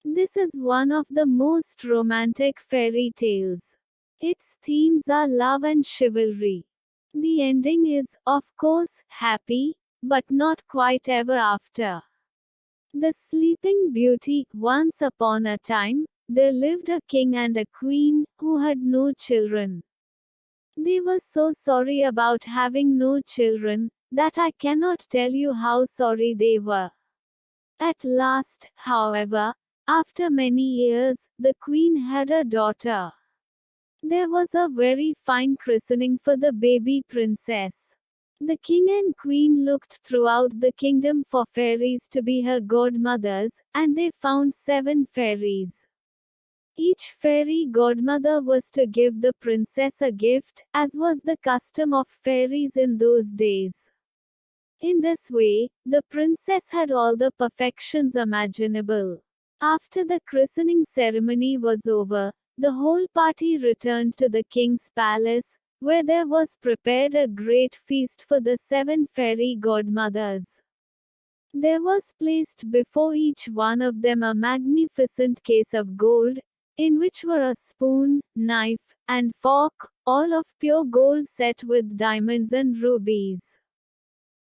This is one of the most romantic fairy tales. Its themes are love and chivalry. The ending is, of course, happy, but not quite ever after. The Sleeping Beauty. Once upon a time, there lived a king and a queen who had no children. They were so sorry about having no children that I cannot tell you how sorry they were. At last, however, after many years, the queen had a daughter. There was a very fine christening for the baby princess. The king and queen looked throughout the kingdom for fairies to be her godmothers, and they found 7 fairies. Each fairy godmother was to give the princess a gift, as was the custom of fairies in those days. In this way, the princess had all the perfections imaginable. After the christening ceremony was over, the whole party returned to the king's palace, where there was prepared a great feast for the 7 fairy godmothers. There was placed before each one of them a magnificent case of gold, in which were a spoon, knife, and fork, all of pure gold set with diamonds and rubies.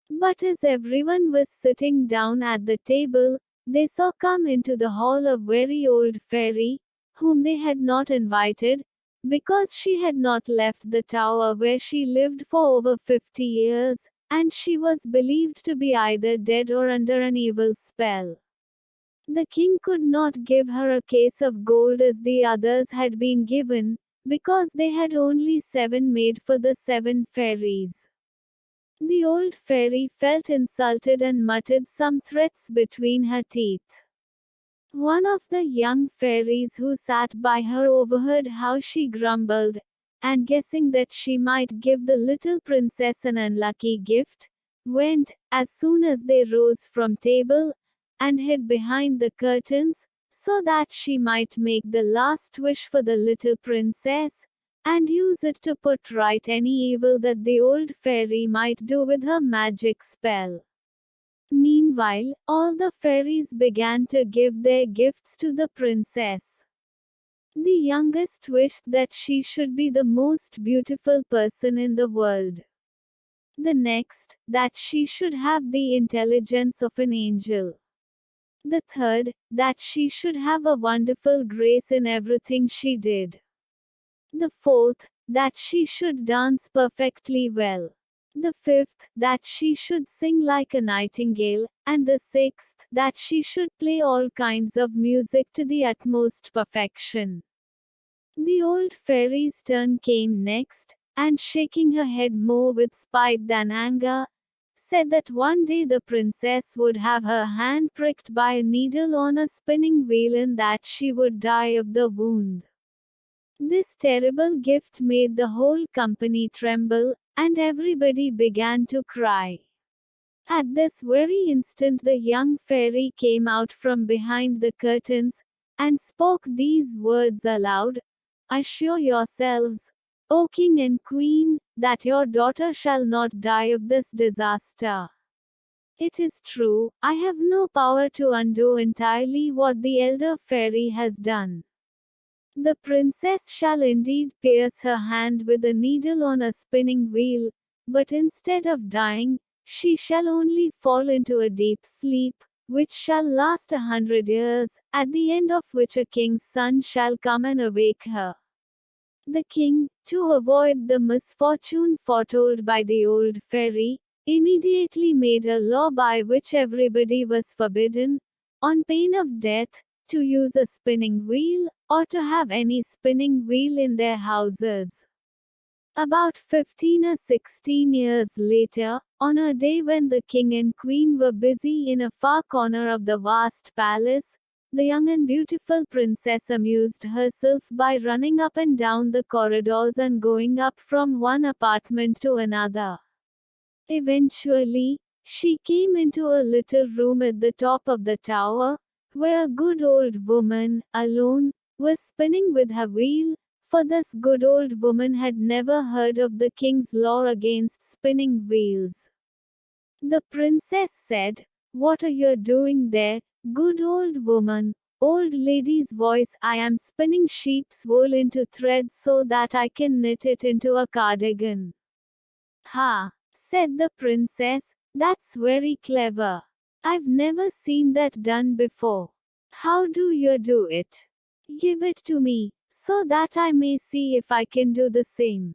But as everyone was sitting down at the table, they saw come into the hall a very old fairy, whom they had not invited, because she had not left the tower where she lived for over 50 years, and she was believed to be either dead or under an evil spell. The king could not give her a case of gold as the others had been given, because they had only 7 made for the 7 fairies. The old fairy felt insulted and muttered some threats between her teeth. One of the young fairies who sat by her overheard how she grumbled, and guessing that she might give the little princess an unlucky gift, went, as soon as they rose from table, and hid behind the curtains, so that she might make the last wish for the little princess, and use it to put right any evil that the old fairy might do with her magic spell. Meanwhile, all the fairies began to give their gifts to the princess. The youngest wished that she should be the most beautiful person in the world. The next, that she should have the intelligence of an angel. The third, that she should have a wonderful grace in everything she did. The fourth, that she should dance perfectly well. The fifth, that she should sing like a nightingale, and the sixth, that she should play all kinds of music to the utmost perfection. The old fairy's turn came next, and shaking her head more with spite than anger, said that one day the princess would have her hand pricked by a needle on a spinning wheel and that she would die of the wound. This terrible gift made the whole company tremble, and everybody began to cry. At this very instant the young fairy came out from behind the curtains, and spoke these words aloud: "Assure yourselves, O king and queen, that your daughter shall not die of this disaster. It is true, I have no power to undo entirely what the elder fairy has done. The princess shall indeed pierce her hand with a needle on a spinning wheel, but instead of dying, she shall only fall into a deep sleep, which shall last 100 years, at the end of which a king's son shall come and awake her." The king, to avoid the misfortune foretold by the old fairy, immediately made a law by which everybody was forbidden, on pain of death, to use a spinning wheel, or to have any spinning wheel in their houses. About 15 or 16 years later, on a day when the king and queen were busy in a far corner of the vast palace, the young and beautiful princess amused herself by running up and down the corridors and going up from one apartment to another. Eventually, she came into a little room at the top of the tower, where a good old woman, alone, was spinning with her wheel, for this good old woman had never heard of the king's law against spinning wheels. The princess said, "What are you doing there, good old woman? old lady's voice, I am spinning sheep's wool into thread so that I can knit it into a cardigan. Ha, said the princess, that's very clever. I've never seen that done before. How do you do it? Give it to me, so that I may see if I can do the same.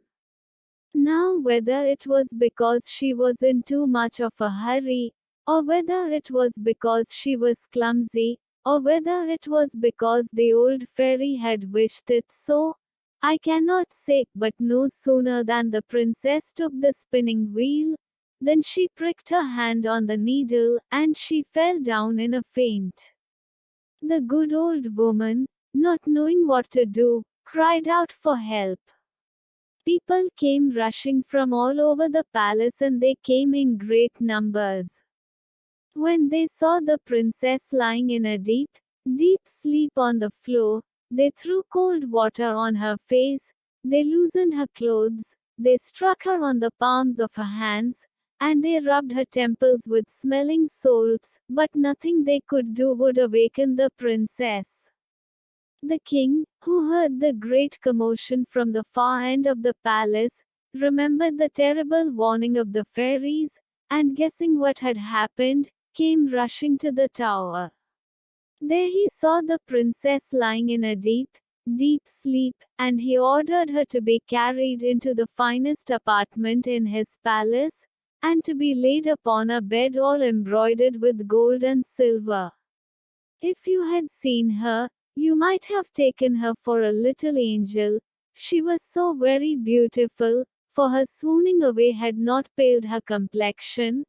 Now, whether it was because she was in too much of a hurry, or whether it was because she was clumsy, or whether it was because the old fairy had wished it so, I cannot say, but no sooner than the princess took the spinning wheel, than she pricked her hand on the needle, and she fell down in a faint. The good old woman, not knowing what to do, cried out for help. People came rushing from all over the palace and they came in great numbers. When they saw the princess lying in a deep, deep sleep on the floor, they threw cold water on her face, they loosened her clothes, they struck her on the palms of her hands, and they rubbed her temples with smelling salts, but nothing they could do would awaken the princess. The king, who heard the great commotion from the far end of the palace, remembered the terrible warning of the fairies, and guessing what had happened, came rushing to the tower. There he saw the princess lying in a deep, deep sleep, and he ordered her to be carried into the finest apartment in his palace, and to be laid upon a bed all embroidered with gold and silver. If you had seen her, you might have taken her for a little angel, she was so very beautiful, for her swooning away had not paled her complexion,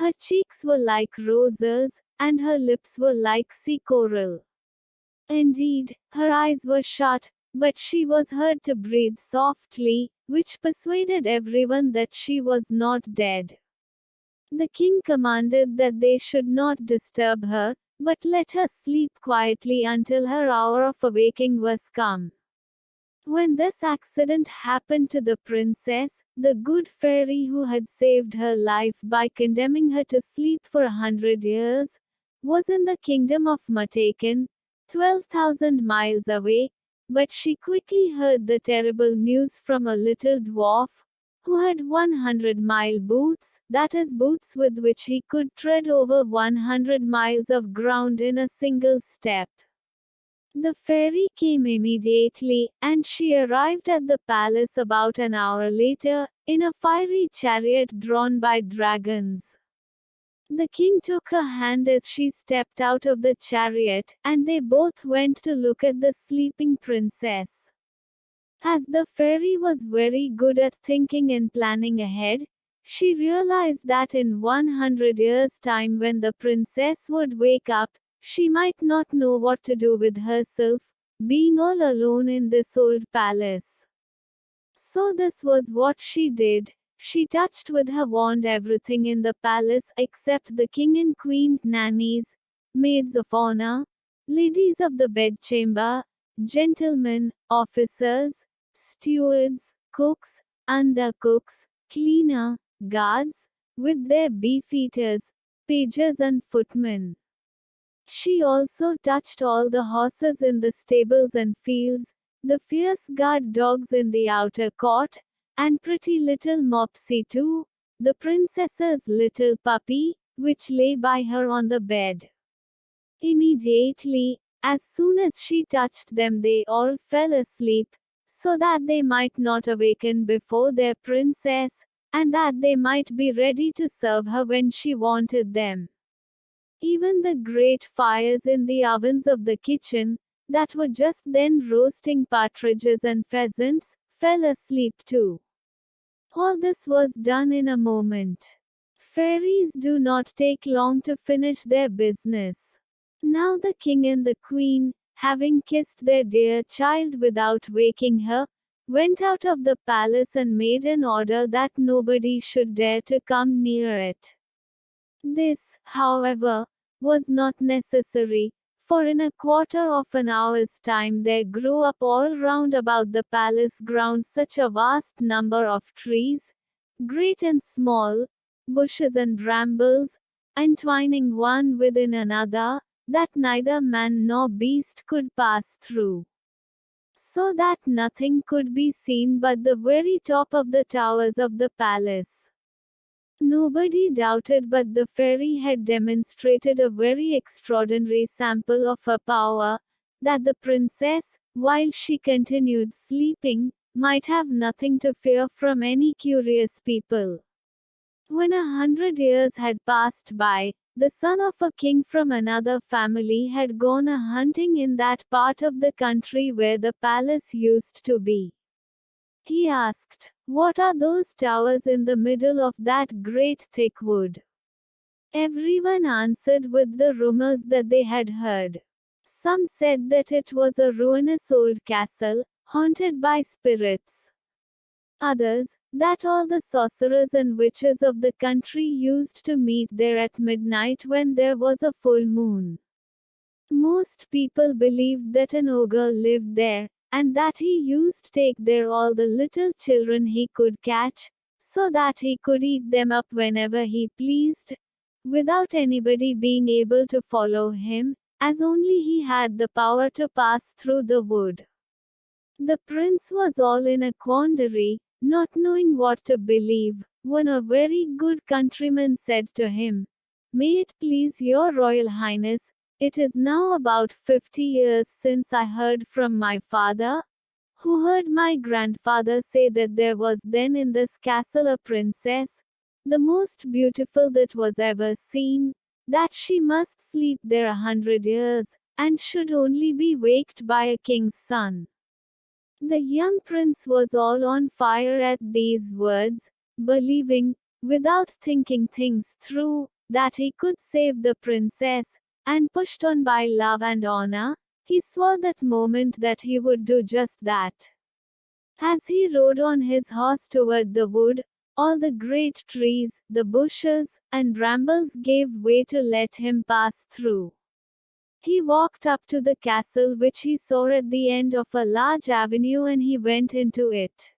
her cheeks were like roses, and her lips were like sea coral. Indeed, her eyes were shut, but she was heard to breathe softly, which persuaded everyone that she was not dead. The king commanded that they should not disturb her, but let her sleep quietly until her hour of awaking was come. When this accident happened to the princess, the good fairy who had saved her life by condemning her to sleep for 100 years, was in the kingdom of Matakan, 12,000 miles away, but she quickly heard the terrible news from a little dwarf, who had 100-mile boots, that is, boots with which he could tread over 100 miles of ground in a single step. The fairy came immediately, and she arrived at the palace about an hour later, in a fiery chariot drawn by dragons. The king took her hand as she stepped out of the chariot, and they both went to look at the sleeping princess. As the fairy was very good at thinking and planning ahead, she realized that in 100 years' time, when the princess would wake up, she might not know what to do with herself, being all alone in this old palace. So this was what she did. She touched with her wand everything in the palace except the king and queen, nannies, maids of honor, ladies of the bedchamber, gentlemen, officers, stewards, cooks, undercooks, cleaner, guards, with their beefeaters, pages and footmen. She also touched all the horses in the stables and fields, the fierce guard dogs in the outer court, and pretty little Mopsy too, the princess's little puppy, which lay by her on the bed. Immediately, as soon as she touched them, they all fell asleep, so that they might not awaken before their princess, and that they might be ready to serve her when she wanted them. Even the great fires in the ovens of the kitchen, that were just then roasting partridges and pheasants, fell asleep too. All this was done in a moment. Fairies do not take long to finish their business. Now the king and the queen, having kissed their dear child without waking her, went out of the palace and made an order that nobody should dare to come near it. This, however, was not necessary, for in a quarter of an hour's time there grew up all round about the palace grounds such a vast number of trees, great and small, bushes and brambles, entwining one within another, that neither man nor beast could pass through, so that nothing could be seen but the very top of the towers of the palace. Nobody doubted but the fairy had demonstrated a very extraordinary sample of her power, that the princess, while she continued sleeping, might have nothing to fear from any curious people. When 100 years had passed by, the son of a king from another family had gone a hunting in that part of the country where the palace used to be. He asked, "What are those towers in the middle of that great thick wood?" Everyone answered with the rumors that they had heard. Some said that it was a ruinous old castle, haunted by spirits. Others, that all the sorcerers and witches of the country used to meet there at midnight when there was a full moon. Most people believed that an ogre lived there, and that he used to take there all the little children he could catch, so that he could eat them up whenever he pleased, without anybody being able to follow him, as only he had the power to pass through the wood. The prince was all in a quandary, not knowing what to believe, when a very good countryman said to him, "May it please your royal highness, it is now about 50 years since I heard from my father, who heard my grandfather say that there was then in this castle a princess, the most beautiful that was ever seen, that she must sleep there 100 years, and should only be waked by a king's son." The young prince was all on fire at these words, believing, without thinking things through, that he could save the princess, and pushed on by love and honor, he swore that moment that he would do just that. As he rode on his horse toward the wood, all the great trees, the bushes, and brambles gave way to let him pass through. He walked up to the castle which he saw at the end of a large avenue and he went into it.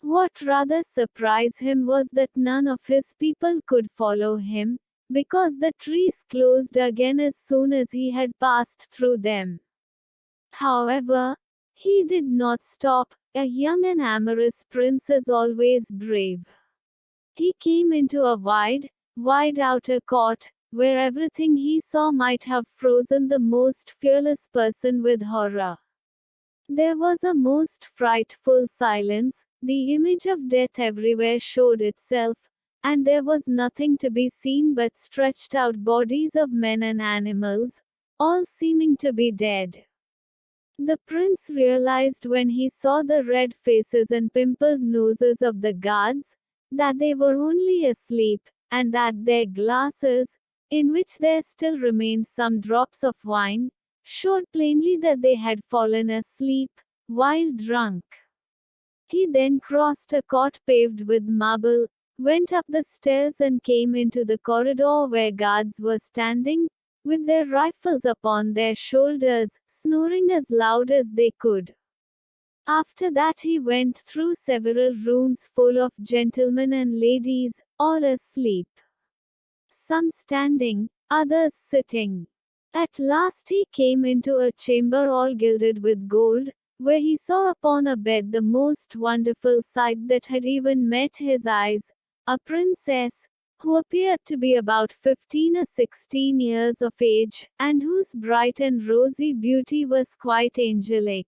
What rather surprised him was that none of his people could follow him, because the trees closed again as soon as he had passed through them. However, he did not stop. A young and amorous prince is always brave. He came into a wide outer court, where everything he saw might have frozen the most fearless person with horror. There was a most frightful silence, the image of death everywhere showed itself, and there was nothing to be seen but stretched out bodies of men and animals, all seeming to be dead. The prince realized when he saw the red faces and pimpled noses of the guards, that they were only asleep, and that their glasses, in which there still remained some drops of wine, showed plainly that they had fallen asleep, while drunk. He then crossed a court paved with marble, went up the stairs and came into the corridor where guards were standing, with their rifles upon their shoulders, snoring as loud as they could. After that he went through several rooms full of gentlemen and ladies, all asleep. Some standing, others sitting. At last he came into a chamber all gilded with gold, where he saw upon a bed the most wonderful sight that had even met his eyes, a princess, who appeared to be about 15 or 16 years of age, and whose bright and rosy beauty was quite angelic.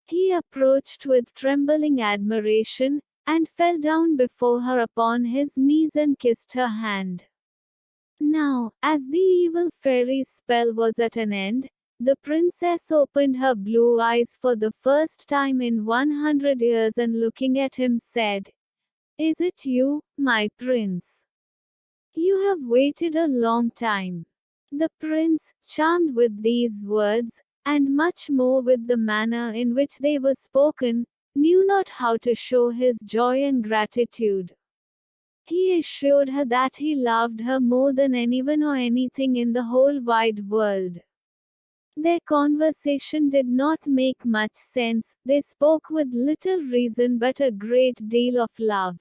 He approached with trembling admiration, and fell down before her upon his knees and kissed her hand. Now, as the evil fairy's spell was at an end, the princess opened her blue eyes for the first time in 100 years and looking at him said, "Is it you, my prince? You have waited a long time." The prince, charmed with these words, and much more with the manner in which they were spoken, knew not how to show his joy and gratitude. He assured her that he loved her more than anyone or anything in the whole wide world. Their conversation did not make much sense, they spoke with little reason but a great deal of love.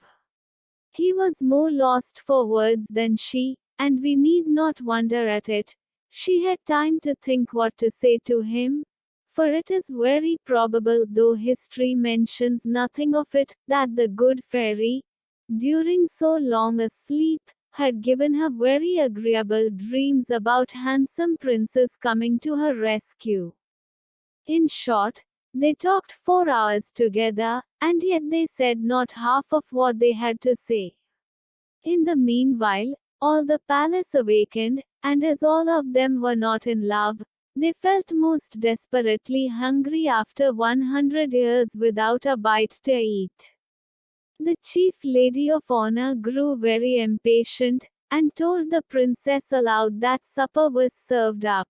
He was more lost for words than she, and we need not wonder at it, She had time to think what to say to him, for it is very probable, though history mentions nothing of it, that the good fairy, during so long a sleep, had given her very agreeable dreams about handsome princes coming to her rescue. In short, they talked 4 hours together, and yet they said not half of what they had to say. In the meanwhile, all the palace awakened, and as all of them were not in love, they felt most desperately hungry after 100 years without a bite to eat. The chief lady of honor grew very impatient, and told the princess aloud that supper was served up.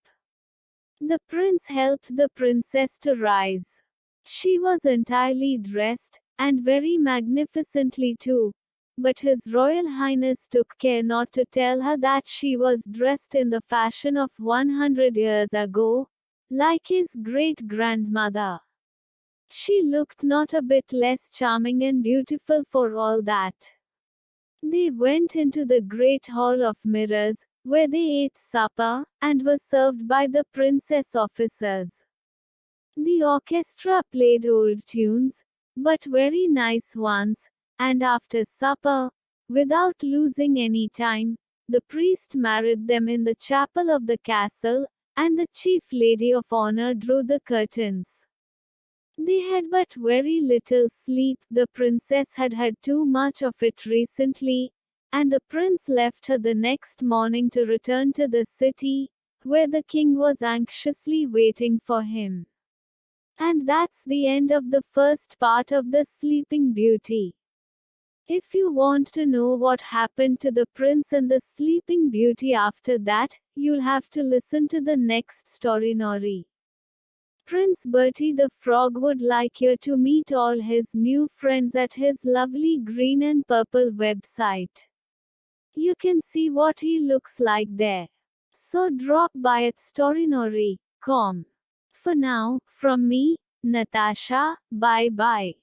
The prince helped the princess to rise. She was entirely dressed, and very magnificently too, but His Royal Highness took care not to tell her that she was dressed in the fashion of 100 years ago, like his great-grandmother. She looked not a bit less charming and beautiful for all that. They went into the great hall of mirrors, where they ate supper, and were served by the princess officers. The orchestra played old tunes, but very nice ones, and after supper, without losing any time, the priest married them in the chapel of the castle, and the chief lady of honor drew the curtains. They had but very little sleep, the princess had had too much of it recently, and the prince left her the next morning to return to the city, where the king was anxiously waiting for him. And that's the end of the first part of The Sleeping Beauty. If you want to know what happened to the prince and the Sleeping Beauty after that, you'll have to listen to the next story. Nori. Prince Bertie the Frog would like you to meet all his new friends at his lovely green and purple website. You can see what he looks like there. So drop by at storynori.com. For now, from me, Natasha, bye bye.